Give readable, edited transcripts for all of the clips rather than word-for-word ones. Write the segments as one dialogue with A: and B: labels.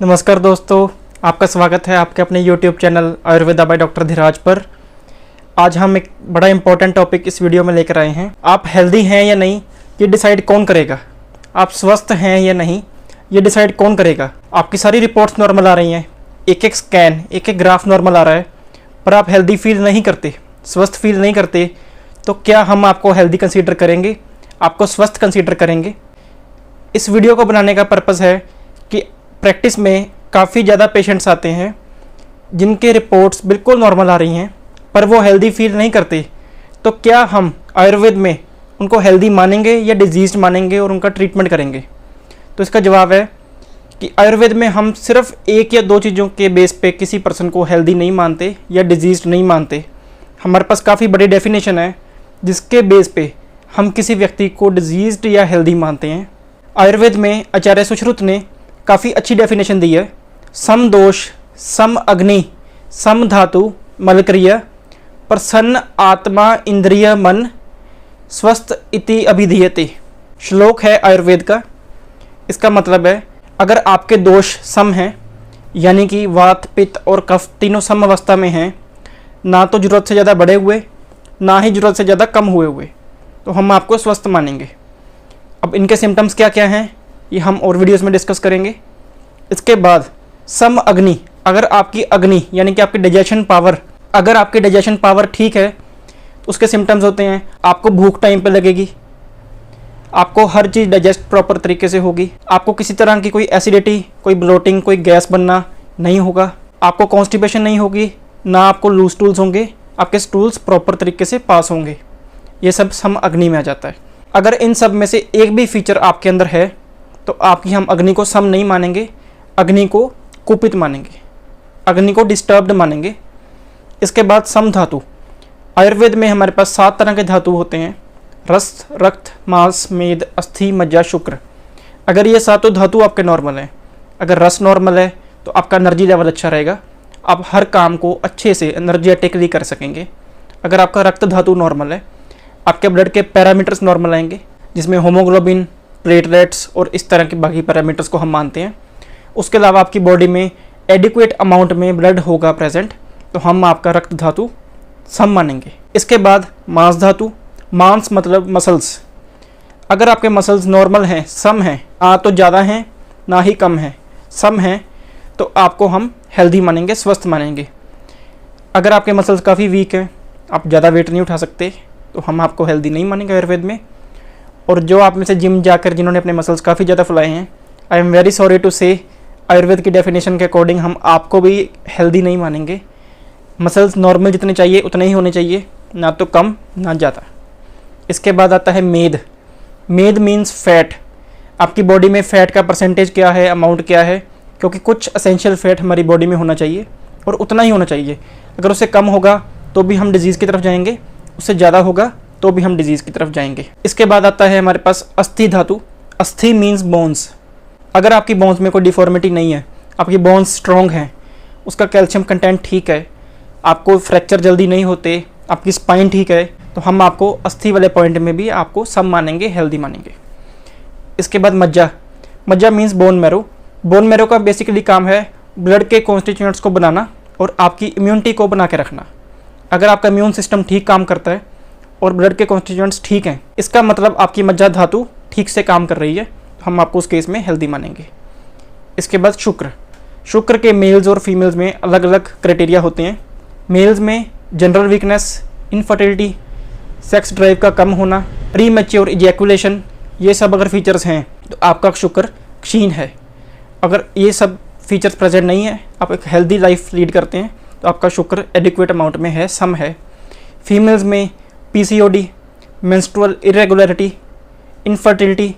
A: नमस्कार दोस्तों, आपका स्वागत है आपके अपने YouTube channel Ayurveda by doctor Dhiraj पर। आज हम एक बड़ा इंपॉर्टेंट टॉपिक इस वीडियो में लेकर आए हैं। आप हेल्दी हैं या नहीं ये डिसाइड कौन करेगा? आप स्वस्थ हैं या नहीं ये डिसाइड कौन करेगा? आपकी सारी रिपोर्ट्स नॉर्मल आ रही हैं, एक एक स्कैन, एक एक ग्राफ नॉर्मल आ रहा है, पर आप हेल्दी फील नहीं करते, स्वस्थ फील नहीं करते, तो क्या हम आपको हेल्दी कंसीडर करेंगे, आपको स्वस्थ कंसीडर करेंगे? इस वीडियो को बनाने का पर्पज़ है कि प्रैक्टिस में काफ़ी ज़्यादा पेशेंट्स आते हैं जिनके रिपोर्ट्स बिल्कुल नॉर्मल आ रही हैं पर वो हेल्दी फील नहीं करते। तो क्या हम आयुर्वेद में उनको हेल्दी मानेंगे या डिजीज़ मानेंगे और उनका ट्रीटमेंट करेंगे? तो इसका जवाब है कि आयुर्वेद में हम सिर्फ एक या दो चीज़ों के बेस पे किसी पर्सन को हेल्दी नहीं मानते या डिजीज़ नहीं मानते। हमारे पास काफ़ी बड़ी डेफिनेशन है जिसके बेस पे हम किसी व्यक्ति को डिजीज़्ड या हेल्दी मानते हैं। आयुर्वेद में आचार्य सुश्रुत ने काफ़ी अच्छी डेफिनेशन दी है। सम दोष, सम अग्नि, सम धातु, मलक्रिय, प्रसन्न आत्मा इंद्रिय मन, स्वस्थ इति अभिधीयते। श्लोक है आयुर्वेद का। इसका मतलब है अगर आपके दोष सम हैं, यानी कि वात, पित्त और कफ तीनों सम अवस्था में हैं, ना तो ज़रूरत से ज़्यादा बढ़े हुए ना ही ज़रूरत से ज़्यादा कम हुए हुए, तो हम आपको स्वस्थ मानेंगे। अब इनके सिम्टम्स क्या क्या हैं ये हम और वीडियोस में डिस्कस करेंगे। इसके बाद सम अग्नि, अगर आपकी अग्नि यानी कि आपकी डाइजेशन पावर, अगर आपकी डाइजेशन पावर ठीक है तो उसके सिम्टम्स होते हैं आपको भूख टाइम पे लगेगी, आपको हर चीज़ डाइजेस्ट प्रॉपर तरीके से होगी, आपको किसी तरह की कोई एसिडिटी, कोई ब्लोटिंग, कोई गैस बनना नहीं होगा, आपको कॉन्स्टिपेशन नहीं होगी, ना आपको लूज स्टूल्स होंगे, आपके स्टूल्स प्रॉपर तरीके से पास होंगे। ये सब सम अग्नि में आ जाता है। अगर इन सब में से एक भी फीचर आपके अंदर है तो आपकी हम अग्नि को सम नहीं मानेंगे, अग्नि को कुपित मानेंगे, अग्नि को डिस्टर्ब्ड मानेंगे। इसके बाद सम धातु। आयुर्वेद में हमारे पास 7 तरह के धातु होते हैं: रस, रक्त, मांस, मेद, अस्थि, मज्जा, शुक्र। अगर ये 7 धातु आपके नॉर्मल हैं, अगर रस नॉर्मल है तो आपका एनर्जी लेवल अच्छा रहेगा, आप हर काम को अच्छे से एनर्जेटिकली कर सकेंगे। अगर आपका रक्त धातु नॉर्मल है, आपके ब्लड के पैरामीटर्स नॉर्मल आएंगे, जिसमें होमोग्लोबिन, प्लेटलेट्स और इस तरह के बाकी पैरामीटर्स को हम मानते हैं। उसके अलावा आपकी बॉडी में एडिक्वेट अमाउंट में ब्लड होगा प्रेजेंट, तो हम आपका रक्त धातु सम मानेंगे। इसके बाद मांस धातु। मांस मतलब मसल्स। अगर आपके मसल्स नॉर्मल हैं, सम हैं, ना तो ज़्यादा हैं ना ही कम हैं, सम हैं, तो आपको हम हेल्दी मानेंगे, स्वस्थ मानेंगे। अगर आपके मसल्स काफ़ी वीक हैं, आप ज़्यादा वेट नहीं उठा सकते, तो हम आपको हेल्दी नहीं मानेंगे आयुर्वेद में। और जो आप में से जिम जाकर जिन्होंने अपने मसल्स काफ़ी ज़्यादा फुलाए हैं, I am very sorry to say, Ayurveda की डेफिनेशन के अकॉर्डिंग हम आपको भी हेल्दी नहीं मानेंगे। मसल्स नॉर्मल जितने चाहिए उतने ही होने चाहिए, ना तो कम ना ज़्यादा। इसके बाद आता है मेद। मेद मीन्स फैट। आपकी बॉडी में फ़ैट का परसेंटेज क्या है, अमाउंट क्या है, क्योंकि कुछ एसेंशियल फ़ैट हमारी बॉडी में होना चाहिए और उतना ही होना चाहिए। अगर उससे कम होगा तो भी हम डिजीज़ की तरफ जाएंगे, उससे ज़्यादा होगा तो भी हम डिजीज़ की तरफ जाएंगे। इसके बाद आता है हमारे पास अस्थि धातु। अस्थि मीन्स बोन्स। अगर आपकी बोन्स में कोई डिफॉर्मिटी नहीं है, आपकी बोन्स स्ट्रॉन्ग हैं, उसका कैल्शियम कंटेंट ठीक है, आपको फ्रैक्चर जल्दी नहीं होते, आपकी स्पाइन ठीक है, तो हम आपको अस्थि वाले पॉइंट में भी आपको सम मानेंगे, हेल्दी मानेंगे। इसके बाद मज्जा। मज्जा means bone marrow. Bone marrow का बेसिकली काम है ब्लड के कॉन्स्टिट्यूएंट्स को बनाना और आपकी इम्यूनिटी को बना के रखना। अगर आपका इम्यून सिस्टम ठीक काम करता है और ब्लड के कॉन्स्टिट्यूएंट्स ठीक हैं, इसका मतलब आपकी मज्जा धातु ठीक से काम कर रही है, तो हम आपको उस केस में हेल्दी मानेंगे। इसके बाद शुक्र। शुक्र के मेल्स और फीमेल्स में अलग अलग क्राइटेरिया होते हैं। मेल्स में general weakness, infertility, sex drive का कम होना, प्री मैच्योर इजैकुलेशन, ये सब अगर फीचर्स हैं तो आपका शुक्र क्षीण है। अगर ये सब फीचर्स प्रेजेंट नहीं है, आप एक हेल्दी लाइफ लीड करते हैं, तो आपका शुक्र एडिक्वेट अमाउंट में है, सम है। फीमेल्स में पीसीओडी, मेंस्ट्रुअल इरेगुलरिटी, इनफर्टिलिटी,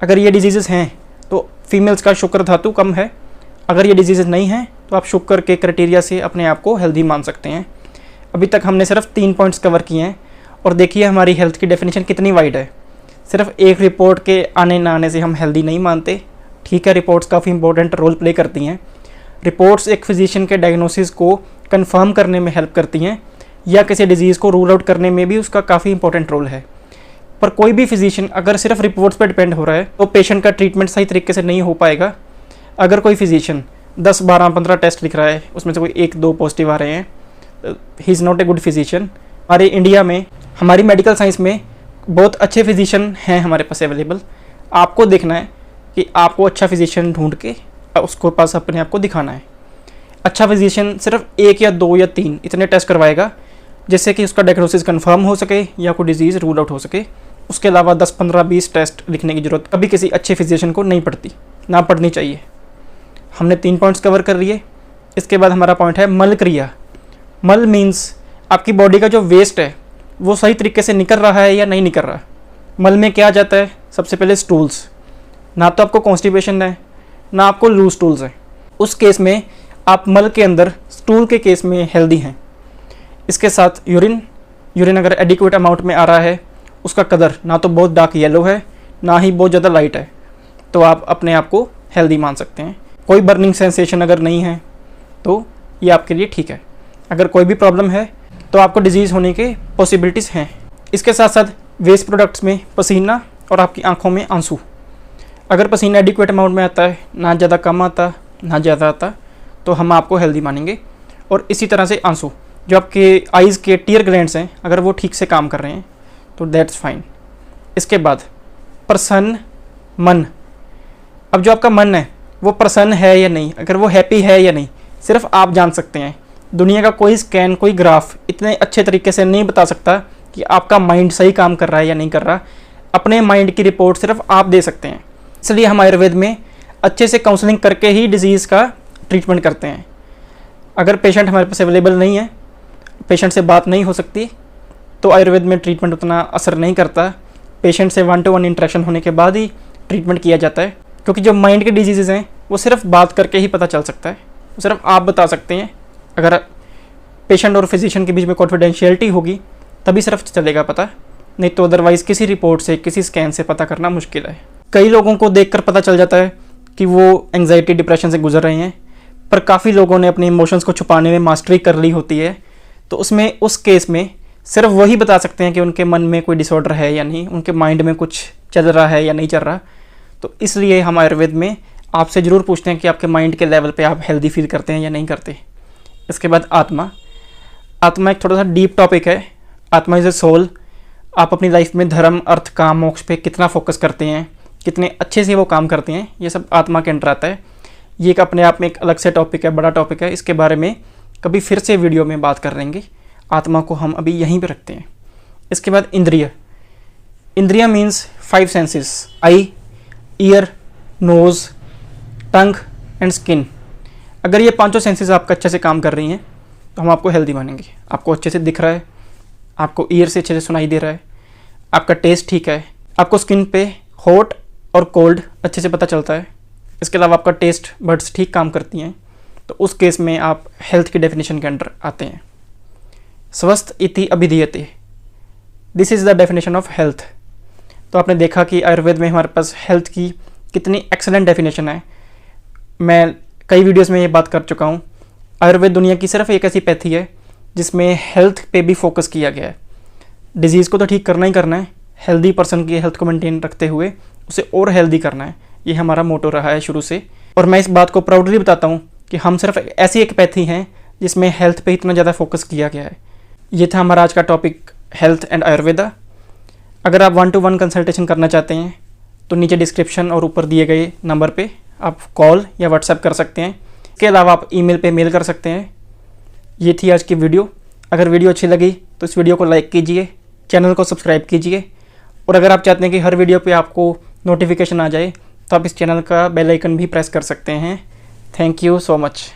A: अगर ये डिजीज़ हैं तो फीमेल्स का शुक्र धातु कम है। अगर ये डिजीज़ नहीं हैं तो आप शुक्र के क्राइटेरिया से अपने आप को हेल्दी मान सकते हैं। अभी तक हमने सिर्फ 3 पॉइंट्स कवर किए हैं और देखिए हमारी हेल्थ की डेफिनेशन कितनी वाइड है। सिर्फ एक रिपोर्ट के आने ना आने से हम हेल्दी नहीं मानते। ठीक है, रिपोर्ट्स काफ़ी इंपॉर्टेंट रोल प्ले करती हैं। रिपोर्ट्स एक फिजिशियन के डायग्नोसिस को कंफर्म करने में हेल्प करती हैं या किसी डिजीज़ को रूल आउट करने में भी उसका काफ़ी इंपॉर्टेंट रोल है। पर कोई भी फिजिशियन अगर सिर्फ रिपोर्ट्स पर डिपेंड हो रहा है तो पेशेंट का ट्रीटमेंट सही तरीके से नहीं हो पाएगा। अगर कोई फिजिशियन 10, 12, 15 टेस्ट लिख रहा है, उसमें से कोई 1-2 पॉजिटिव आ रहे हैं, he is not a good physician. हमारे इंडिया में, हमारी मेडिकल साइंस में बहुत अच्छे फिजिशियन हैं हमारे पास अवेलेबल। आपको देखना है कि आपको अच्छा फिजिशियन ढूंढ के उसको पास अपने आप को दिखाना है। अच्छा फिजिशियन सिर्फ 1 या 2 या 3 इतने टेस्ट करवाएगा जिससे कि उसका डायग्नोसिस कंफर्म हो सके या कोई डिजीज़ रूल आउट हो सके। उसके अलावा 10, 15, 20 टेस्ट लिखने की ज़रूरत कभी किसी अच्छे फिजिशियन को नहीं पड़ती, ना पड़नी चाहिए। हमने 3 पॉइंट्स कवर कर लिए। इसके बाद हमारा पॉइंट है मल क्रिया। मल मीन्स आपकी बॉडी का जो वेस्ट है वो सही तरीके से निकल रहा है या नहीं निकल रहा। मल में क्या जाता है? सबसे पहले स्टूल्स। ना तो आपको कॉन्स्टिपेशन है, ना आपको लूज स्टूल्स है। उस केस में आप मल के अंदर, स्टूल के केस में हेल्दी हैं। इसके साथ यूरिन अगर एडिक्वेट अमाउंट में आ रहा है, उसका कलर ना तो बहुत डार्क येलो है, ना ही बहुत ज़्यादा लाइट है, तो आप अपने आप को हेल्दी मान सकते हैं। कोई बर्निंग सेंसेशन अगर नहीं है तो ये आपके लिए ठीक है। अगर कोई भी प्रॉब्लम है तो आपको डिजीज़ होने के पॉसिबिलिटीज़ हैं। इसके साथ साथ वेस्ट प्रोडक्ट्स में पसीना और आपकी आंखों में आंसू। अगर पसीना एडिक्वेट अमाउंट में आता है, ना ज़्यादा कम आता, ना ज़्यादा आता, तो हम आपको हेल्दी मानेंगे। और इसी तरह से आंसू, जो आपके आइज़ के टीयर ग्लैंड्स हैं, अगर वो ठीक से काम कर रहे हैं तो दैट्स फाइन। इसके बाद प्रसन्न मन। अब जो आपका मन है वो प्रसन्न है या नहीं, अगर वो हैप्पी है या नहीं, सिर्फ आप जान सकते हैं। दुनिया का कोई स्कैन, कोई ग्राफ इतने अच्छे तरीके से नहीं बता सकता कि आपका माइंड सही काम कर रहा है या नहीं कर रहा। अपने माइंड की रिपोर्ट सिर्फ आप दे सकते हैं। इसलिए हम आयुर्वेद में अच्छे से काउंसलिंग करके ही डिजीज़ का ट्रीटमेंट करते हैं। अगर पेशेंट हमारे पास अवेलेबल नहीं है, पेशेंट से बात नहीं हो सकती, तो आयुर्वेद में ट्रीटमेंट उतना असर नहीं करता। पेशेंट से 1-to-1 इंटरेक्शन होने के बाद ही ट्रीटमेंट किया जाता है, क्योंकि जो माइंड के डिजीज़ हैं वो सिर्फ बात करके ही पता चल सकता है, सिर्फ आप बता सकते हैं। अगर पेशेंट और फिजिशियन के बीच में कॉन्फिडेंशियलिटी होगी तभी सिर्फ चलेगा पता, नहीं तो अदरवाइज़ किसी रिपोर्ट से, किसी स्कैन से पता करना मुश्किल है। कई लोगों को देखकर पता चल जाता है कि वो एंग्जाइटी, डिप्रेशन से गुजर रहे हैं, पर काफ़ी लोगों ने अपने इमोशंस को छुपाने में मास्टरी कर ली होती है। तो उस केस में सिर्फ वही बता सकते हैं कि उनके मन में कोई डिसऑर्डर है या नहीं, उनके माइंड में कुछ चल रहा है या नहीं चल रहा। तो इसलिए हम आयुर्वेद में आपसे ज़रूर पूछते हैं कि आपके माइंड के लेवल पे आप हेल्दी फील करते हैं या नहीं करते। इसके बाद आत्मा एक थोड़ा सा डीप टॉपिक है। आत्मा इज़ ए सोल। आप अपनी लाइफ में धर्म, अर्थ, काम, मोक्ष पे कितना फोकस करते हैं, कितने अच्छे से वो काम करते हैं, ये सब आत्मा के अंडर आता है। ये एक अपने आप में एक अलग से टॉपिक है, बड़ा टॉपिक है। इसके बारे में कभी फिर से वीडियो में बात कर लेंगे। आत्मा को हम अभी यहीं पे रखते हैं। इसके बाद indriya means 5 senses, eye, ear, nose, tongue and skin. अगर ये 5 सेंसेस आपका अच्छे से काम कर रही हैं तो हम आपको हेल्दी मानेंगे। आपको अच्छे से दिख रहा है, आपको ईयर से अच्छे से सुनाई दे रहा है, आपका टेस्ट ठीक है, आपको स्किन पे हॉट और कोल्ड अच्छे से पता चलता है। इसके अलावा आपका टेस्ट बड्स ठीक काम करती हैं, तो उस केस में आप हेल्थ की डेफिनेशन के अंडर आते हैं। स्वस्थ इति अभिधीयते, this is the definition of health. तो आपने देखा कि आयुर्वेद में हमारे पास हेल्थ की कितनी एक्सेलेंट डेफिनेशन है। मैं कई वीडियोस में ये बात कर चुका हूँ। आयुर्वेद दुनिया की सिर्फ एक ऐसी पैथी है जिसमें हेल्थ पे भी फोकस किया गया है। डिजीज़ को तो ठीक करना ही करना है, हेल्दी पर्सन की हेल्थ को मेंटेन रखते हुए उसे और हेल्दी करना है। ये हमारा मोटो रहा है शुरू से, और मैं इस बात को प्राउडली बताता हूँ कि हम सिर्फ ऐसी एक पैथी हैं जिसमें हेल्थ पे इतना ज़्यादा फोकस किया गया है। ये था हमारा आज का टॉपिक, हेल्थ एंड आयुर्वेदा। अगर आप 1-to-1 कंसल्टेशन करना चाहते हैं तो नीचे डिस्क्रिप्शन और ऊपर दिए गए नंबर पे आप कॉल या व्हाट्सएप कर सकते हैं। इसके अलावा आप ईमेल पे मेल कर सकते हैं। ये थी आज की वीडियो। अगर वीडियो अच्छी लगी तो इस वीडियो को लाइक कीजिए, चैनल को सब्सक्राइब कीजिए, और अगर आप चाहते हैं कि हर वीडियो पे आपको नोटिफिकेशन आ जाए तो आप इस चैनल का बेल आइकन भी प्रेस कर सकते हैं। Thank you so much.